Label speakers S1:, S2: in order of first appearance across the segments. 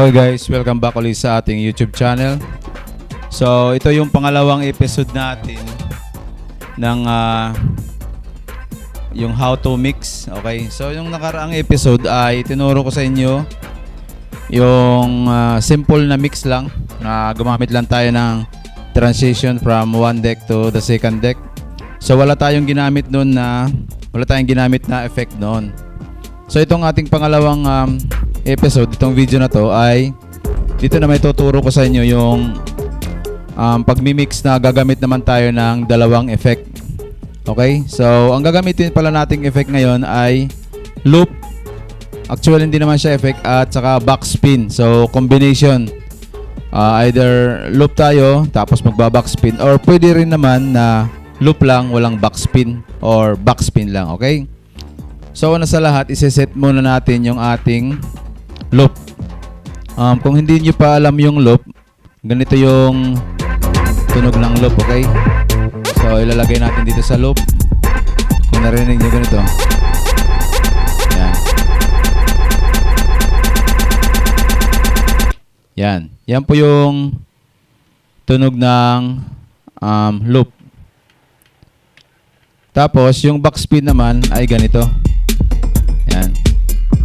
S1: Okay guys, welcome back ulit sa ating YouTube channel. So ito yung pangalawang episode natin ng yung how to mix. Okay, so yung nakaraang episode ay tinuro ko sa inyo yung simple na mix lang na gumamit lang tayo ng transition from one deck to the second deck. So wala tayong ginamit na effect noon. So itong ating pangalawang episode, itong video na to ay dito na may tuturo ko sa inyo yung pagmimix na gagamit naman tayo ng dalawang effect. Okay? So ang gagamitin pala nating effect ngayon ay loop. Actually hindi naman siya effect at saka backspin. So combination. Either loop tayo tapos magba-backspin or pwede rin naman na loop lang walang backspin or backspin lang. Okay? So una sa lahat, iseset muna natin yung ating loop. Kung hindi nyo pa alam yung loop, ganito yung tunog ng loop, okay? So ilalagay natin dito sa loop. Kung narinig nyo ganito. Yan. Yan. Yan po yung tunog ng loop. Tapos yung backspin naman ay ganito. Yan.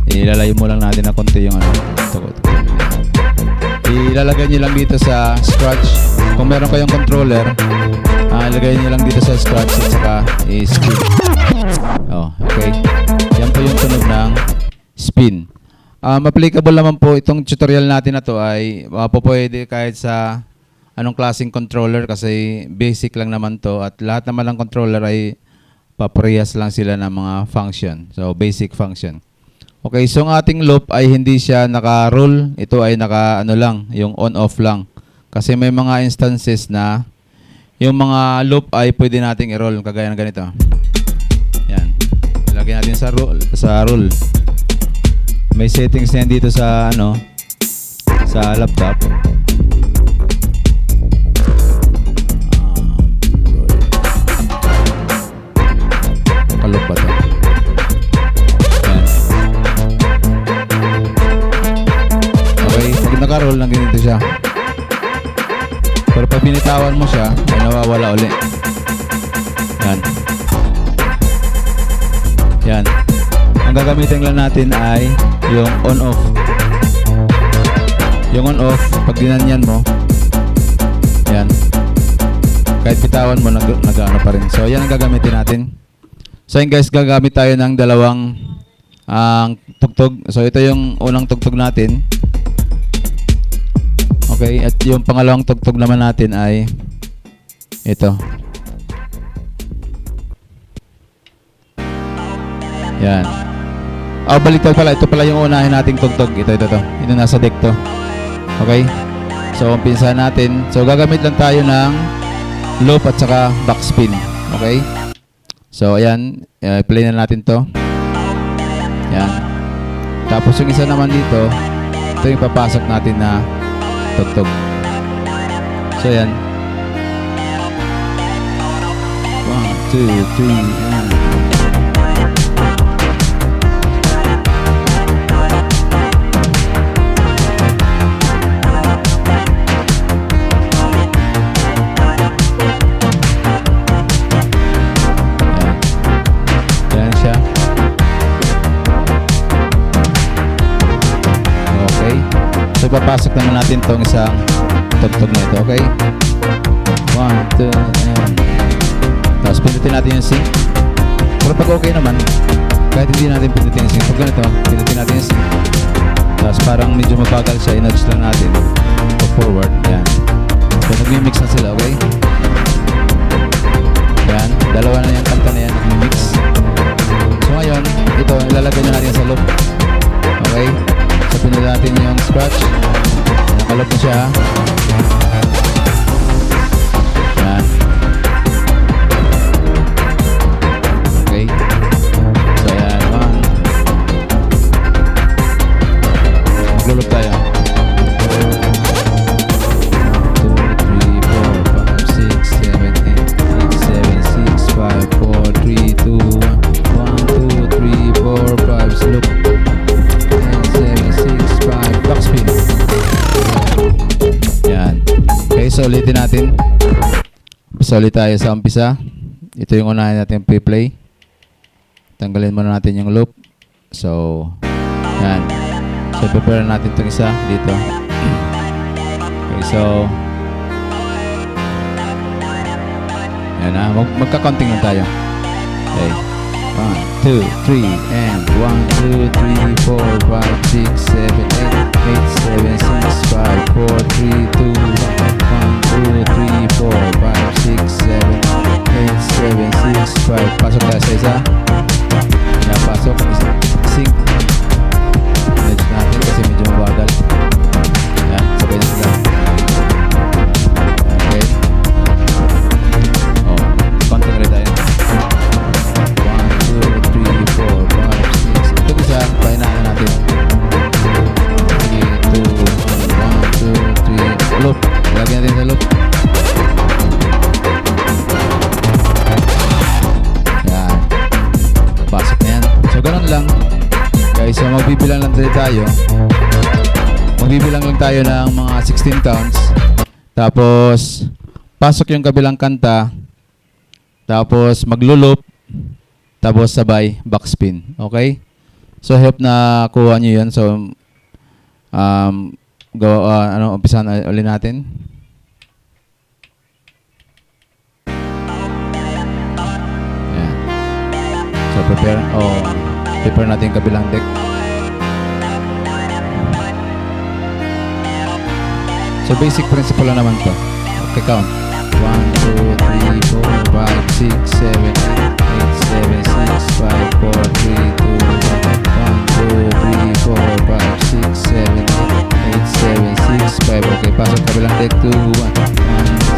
S1: Ilalayo mo lang natin na konti yung ilalagay nyo lang dito sa scratch. Kung meron kayong controller, ilagay nyo lang dito sa scratch at saka spin. Okay. Yan po yung tunog ng spin. Applicable naman po itong tutorial natin na to ay pwede kahit sa anong klaseng controller kasi basic lang naman to at lahat naman ng controller ay paparehas lang sila ng mga function. So basic function. Okay, so ang ating loop ay hindi siya naka-roll. Ito ay lang, yung on-off lang. Kasi may mga instances na yung mga loop ay pwede nating i-roll kagaya ng ganito. Yan. Ilagay natin sa roll. May settings na yan dito sa sa laptop. Loop ba ito? Naka-roll lang ganito siya. Pero pag binitawan mo siya, ay nawawala uli. Yan. Yan. Ang gagamitin lang natin ay yung on-off. Yung on-off, pag dinanyan mo, yan. Kahit bitawan mo, nag-ano pa rin. So, yan ang gagamitin natin. So, yun guys, gagamit tayo ng dalawang tugtog. So, ito yung unang tugtog natin. Okay, at yung pangalawang tugtog naman natin ay ito. Yan. Baliktad pala. Ito pala yung unahin nating tugtog. Ito. Ito nasa deck to. Okay? So, umpisahan natin. So, gagamit lang tayo ng loop at saka backspin. Okay? So, ayan. Play na natin to. Yan. Tapos, yung isa naman dito, ito yung papasok natin na tugtog. So yan. 1, 2, 3, and yan siya. Okay. So papasok naman natin tong isang tugtog na ito, okay? 1, 2, and tapos pindutin natin yung sync. Pero pag okay naman, kahit hindi natin pindutin yung sync, pag ganito, pindutin natin yung sync. Tapos parang medyo mabagal siya, i-nudge lang natin forward, yan. So nagmi-mix na sila, okay? Yan, dalawa na yung kanta na yan, nagmi-mix. So ngayon, ito, ilalagay na natin sa loop. Okay? So pindutin natin yung scratch. Nakalop na siya. Yan. Okay. So yan. Maglulog tayo. 1, 2, 3, 4, 5, 6, ulitin natin. Umpisa ulit tayo sa umpisa. Ito yung unahin natin pre-play. Tanggalin muna natin yung loop. So, yan. So, prepare natin itong isa dito. Okay, so, yan na. Magka-counting lang tayo. Okay. 1, 2, 3, and 1, 2, 3, 4, 5, 6, 7, 8, 8, 7, 6, 5, 4, 3, 2, 1, 2, 3, 4, 5, 6, 7, 8, 7, 6, 5. Pasok tayo sa isa. Yan, pasok. Sync. Medyo natin kasi medyo mabagal. Yan, sabay na sila. Okay. Oh, counting ulit tayo. 1, 2, 3, 4, 5, 6. Ito isa, pahinaan natin. 3, 2, 1, 2, 3. Loop. Lagyan natin sa loop. Yan. Pasok na yan. So, ganun lang. Guys, so magbibilang lang tayo. Magbibilang lang tayo ng mga 16 counts. Tapos, pasok yung kabilang kanta. Tapos, maglo-loop. Tapos, sabay, backspin. Okay? So, I hope na kuha nyo yun. So, umpisahan ulit natin. Ayan. So, prepare natin yung kabilang deck. So, basic principle lang naman to. Okay, count. 1, 2, 3, 4, 5, 6, 7, 8, 7, 6, 5, 4, 3, 2, 1, 2, 3, 4, 5, 6, 7, 8, 7, 6, 5. Okay, pasok kabilang deck. 2, 1,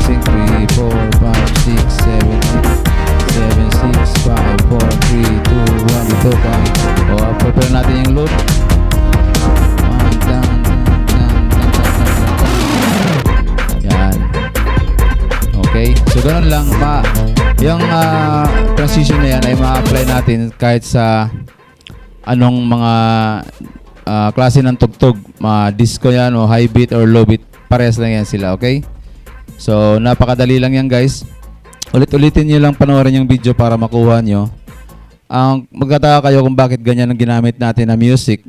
S1: 1, 3, 4, 5, 6, 7, 6, 5, 4, 3, 2, 1. Ito pa. O, prepare natin yung loop. Yan. Okay? So, ganun lang. Yung transition na yan ay ma-apply natin kahit sa anong mga klase ng tugtog. Disco yan o high beat or low beat. Parehas lang yan sila. Okay? So, napakadali lang yan guys. Ulit-ulitin nyo lang panoorin yung video para makuha nyo. Magkataka kayo kung bakit ganyan ang ginamit natin na music.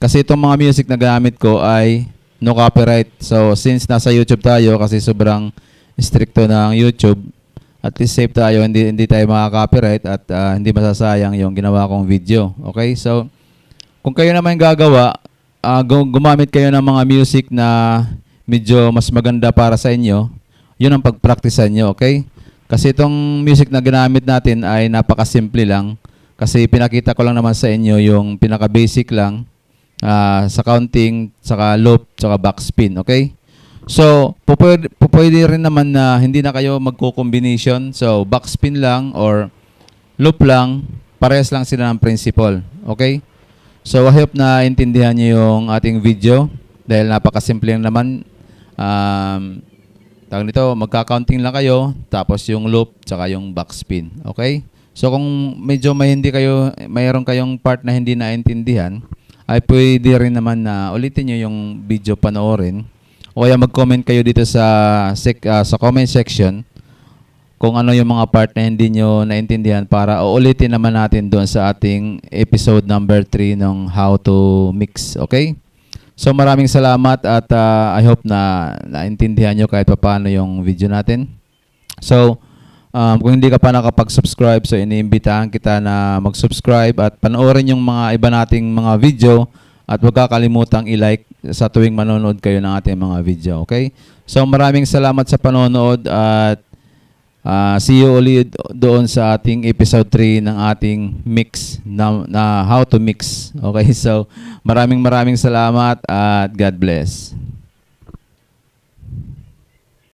S1: Kasi itong mga music na ginamit ko ay no copyright. So, since nasa YouTube tayo, kasi sobrang stricto ng YouTube, at least safe tayo, hindi tayo makaka-copyright at hindi masasayang yung ginawa kong video. Okay? So, kung kayo naman gagawa, gumamit kayo ng mga music na medyo mas maganda para sa inyo, yun ang pag-practicean nyo. Okay? Kasi itong music na ginamit natin ay napakasimple lang. Kasi pinakita ko lang naman sa inyo yung pinaka-basic lang sa counting, saka loop, saka backspin. Okay? So, pwede rin naman na hindi na kayo magko-combination. So, backspin lang or loop lang, parehas lang sila ng principle. Okay? So, I hope na intindihan niyo yung ating video dahil napakasimple lang naman. Tawag nito, magka-counting lang kayo, tapos yung loop, tsaka yung backspin. Okay? So, kung medyo mayroon kayong part na hindi naintindihan, ay pwede rin naman na ulitin nyo yung video panoorin. O kaya mag-comment kayo dito sa comment section kung ano yung mga part na hindi nyo naintindihan para ulitin naman natin doon sa ating episode number 3 ng How to Mix. Okay? So maraming salamat at I hope na naintindihan nyo kahit paano yung video natin. So, kung hindi ka pa nakapag-subscribe, so iniimbitahan kita na mag-subscribe at panoorin yung mga iba nating mga video at huwag kakalimutang i-like sa tuwing manonood kayo ng ating mga video. Okay? So maraming salamat sa panonood at see you ulit doon sa ating episode 3 ng ating mix na How to Mix. Okay? So maraming salamat at God bless.